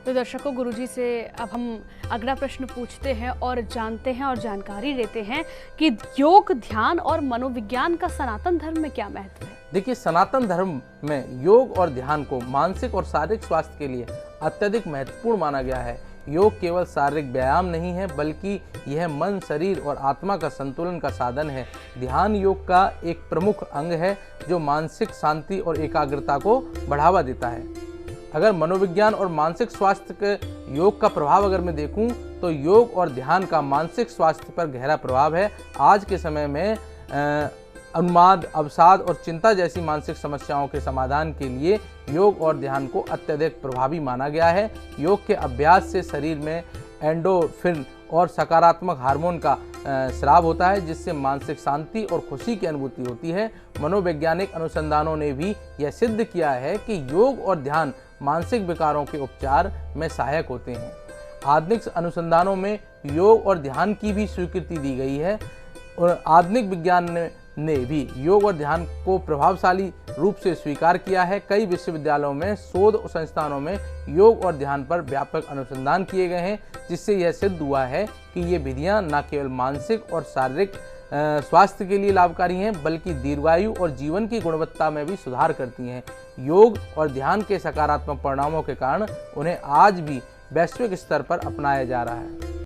तो दर्शकों, गुरुजी से अब हम अगला प्रश्न पूछते हैं और जानते हैं और जानकारी लेते हैं कि योग, ध्यान और मनोविज्ञान का सनातन धर्म में क्या महत्व है। देखिए, सनातन धर्म में योग और ध्यान को मानसिक और शारीरिक स्वास्थ्य के लिए अत्यधिक महत्वपूर्ण माना गया है। योग केवल शारीरिक व्यायाम नहीं है, बल्कि यह मन, शरीर और आत्मा का संतुलन का साधन है। ध्यान योग का एक प्रमुख अंग है जो मानसिक शांति और एकाग्रता को बढ़ावा देता है। अगर मनोविज्ञान और मानसिक स्वास्थ्य के योग का प्रभाव अगर मैं देखूं, तो योग और ध्यान का मानसिक स्वास्थ्य पर गहरा प्रभाव है। आज के समय में उन्माद, अवसाद और चिंता जैसी मानसिक समस्याओं के समाधान के लिए योग और ध्यान को अत्यधिक प्रभावी माना गया है। योग के अभ्यास से शरीर में एंडोर्फिन और सकारात्मक हार्मोन का स्राव होता है, जिससे मानसिक शांति और खुशी की अनुभूति होती है। मनोवैज्ञानिक अनुसंधानों ने भी यह सिद्ध किया है कि योग और ध्यान मानसिक विकारों के उपचार में सहायक होते हैं। आधुनिक अनुसंधानों में योग और ध्यान की भी स्वीकृति दी गई है और आधुनिक विज्ञान ने भी योग और ध्यान को प्रभावशाली रूप से स्वीकार किया है। कई विश्वविद्यालयों में, शोध संस्थानों में योग और ध्यान पर व्यापक अनुसंधान किए गए हैं, जिससे यह सिद्ध हुआ है कि ये विधियां न केवल मानसिक और शारीरिक स्वास्थ्य के लिए लाभकारी हैं, बल्कि दीर्घायु और जीवन की गुणवत्ता में भी सुधार करती हैं। योग और ध्यान के सकारात्मक परिणामों के कारण उन्हें आज भी वैश्विक स्तर पर अपनाया जा रहा है।